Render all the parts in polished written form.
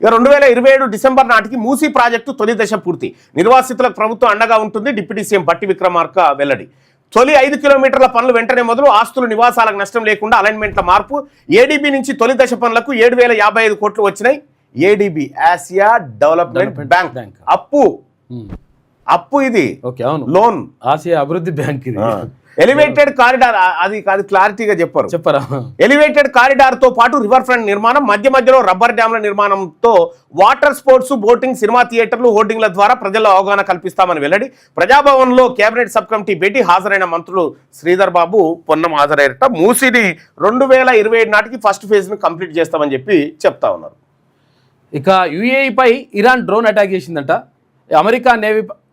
ఇక 2027 డిసెంబర్ నాటికి మూసీ ప్రాజెక్టు తొలి దశ పూర్తి, నిర్వాసితులకు ప్రభుత్వం అండగా ఉంటుంది, డిప్యూటీ సీఎం బట్టి విక్రమార్క వెల్లడి. తొలి 5 కిలోమీటర్ల పనులు వెంటనే మొదలు, ఆస్తులు నివాసాలకు నష్టం లేకుండా అలైన్మెంట్ల మార్పు. ఏడీబీ నుంచి తొలి దశ పనులకు 7,055 కోట్లు వచ్చినాయి. ఏడీబీ ఆసియా డెవలప్మెంట్ బ్యాంక్ అప్పు ఇది లోన్, ఆసియా అభివృద్ధి బ్యాంక్ ఇది. ఎలివేటెడ్ కారిడార్, అది క్లారిటీగా చెప్పరా. ఎలివేటెడ్ కారిడార్ తో పాటు రివర్ ఫ్రంట్ నిర్మాణం, మధ్య మధ్యలో రబ్బర్ డ్యామ్ల నిర్మాణంతో వాటర్ స్పోర్ట్స్, బోటింగ్, సినిమా థియేటర్లు, హోర్డింగ్ల ద్వారా ప్రజల్లో అవగాహన కల్పిస్తామని వెల్లడి. ప్రజాభవన్లో కేబినెట్ సబ్ కమిటీ భేటీ, హాజరైన మంత్రులు శ్రీధర్ బాబు, పొన్నం హాజరయ్యారట. మూసీని 2027 నాటికి ఫస్ట్ ఫేజ్ ను కంప్లీట్ చేస్తామని చెప్పి చెప్తా ఉన్నారు. ఇక యుఏఈపై ఇరాన్ డ్రోన్ అటాక్ చేసిందంట. అమెరికా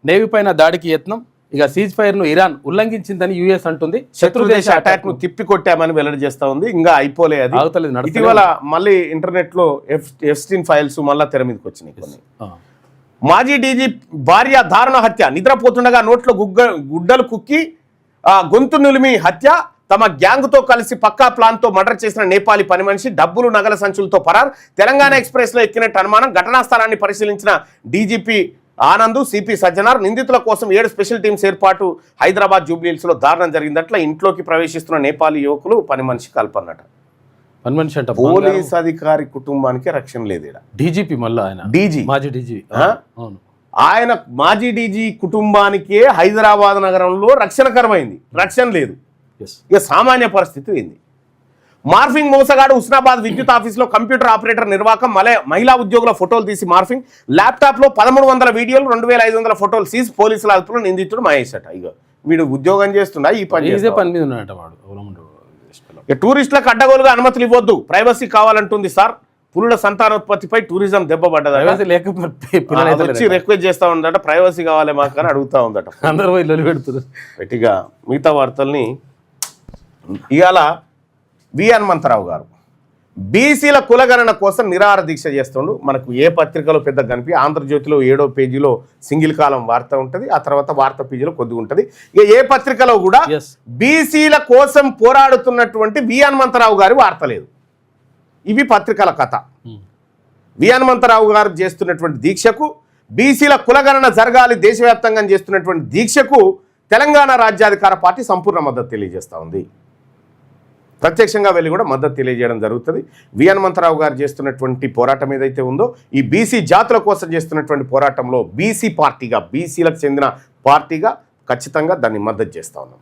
నేవీ పైన దాడికి యత్నం. ఇక సీజ్ ఫైర్ ను ఇరాన్ ఉల్లంఘించిందని యుఎస్ అంటుంది. శత్రుదేశ అటాక్ ను తిప్పికొట్టామని వెల్లడి చేస్తా ఉంది. ఇంకా అయిపోలే అది. ఇటీవల మళ్ళీ ఇంటర్నెట్ లో ఎఫ్స్టీన్ ఫైల్స్ మళ్ళా తెర మీదకి వచ్చినాయి కొన్ని. మాజీ డీజీ భార్య దారుణ హత్య, నిద్రపోతుండగా నోట్లో గుడ్డలు కుక్కి గొంతు నులిమి హత్య. తమ గ్యాంగ్ తో కలిసి పక్కా ప్లాన్ తో మర్డర్ చేసిన నేపాలీ పని మనిషి, డబ్బులు నగల సంచులతో పరార్. తెలంగాణ ఎక్స్ప్రెస్ లో ఎక్కినట్టు అనుమానం. ఘటనా స్థలాన్ని పరిశీలించిన డీజీపీ ఆనంద్, సిపి సజ్జనార్. నిందితుల కోసం 7 స్పెషల్ టీమ్స్ ఏర్పాటు. హైదరాబాద్ జూబ్లీహిల్స్ లో దారుణం జరిగిందట్ల. ఇంట్లోకి ప్రవేశిస్తున్న నేపాలీ యువకులు పని మనిషి కల్పన్నట. పని మనిషి అంట. పోలీస్ అధికారి కుటుంబానికి రక్షణ లేదు. డీజీపీ మళ్ళీ ఆయన మాజీ డీజీ, ఆయన మాజీ డీజీ కుటుంబానికే హైదరాబాద్ నగరంలో రక్షణకరమైంది, రక్షణ లేదు. ఇక సామాన్య పరిస్థితి ఏంది? మార్ఫింగ్ మోసగాడు హుస్నాబాద్ విద్యుత్ ఆఫీసులో కంప్యూటర్ ఆపరేటర్ నిర్వాకం. మహిళా ఉద్యోగుల ఫోటోలు తీసి మార్ఫింగ్. ల్యాప్టాప్ లో 1300 వీడియోలు, 2500 ఫోటోలు సీజ్. పోలీసుల అదుపులో నిందితుడు మహేష్ అట. ఇక వీడు ఉద్యోగం చేస్తుండా, ఈ పని మీద ఉన్నాడట వాడు. టూరిస్టులకు అడ్డగోలుగా అనుమతులు ఇవ్వద్దు, ప్రైవసీ కావాలంటుంది సార్. పులుల సంతానోత్పత్తిపై టూరిజం దెబ్బపడ్డదా, వచ్చి రిక్వెస్ట్ చేస్తా ఉందట. ప్రైవసీ కావాలి మాకు అని అడుగుతా ఉందట. అందరూ పెడుతున్నారు. గట్టిగా మిగతా వార్తల్ని ఇవాళ వి హనుమంతరావు గారు బీసీల కులగణన కోసం నిరాహార దీక్ష చేస్తుండు. మనకు ఏ పత్రికలో పెద్ద కనిపి, ఆంధ్రజ్యోతిలో 7వ పేజీలో సింగిల్ కాలం వార్త ఉంటుంది, ఆ తర్వాత వార్త పేజీలో కొద్దిగా ఉంటుంది. ఇక ఏ పత్రికలో కూడా బీసీల కోసం పోరాడుతున్నటువంటి వి హనుమంతరావు గారి వార్త లేదు. ఇవి పత్రికల కథ. వి హనుమంతరావు గారు చేస్తున్నటువంటి దీక్షకు, బీసీల కులగణన జరగాలి దేశవ్యాప్తంగా చేస్తున్నటువంటి దీక్షకు తెలంగాణ రాజ్యాధికార పార్టీ సంపూర్ణ మద్దతు తెలియజేస్తూ ఉంది. ప్రత్యక్షంగా వెళ్ళి కూడా మద్దతు తెలియజేయడం జరుగుతుంది. వి హనుమంతరావు గారు చేస్తున్నటువంటి పోరాటం ఏదైతే ఉందో, ఈ బీసీ జాతుల కోసం చేస్తున్నటువంటి పోరాటంలో బీసీ పార్టీగా, బీసీలకు చెందిన పార్టీగా ఖచ్చితంగా దాన్ని మద్దతు చేస్తూ ఉన్నాం.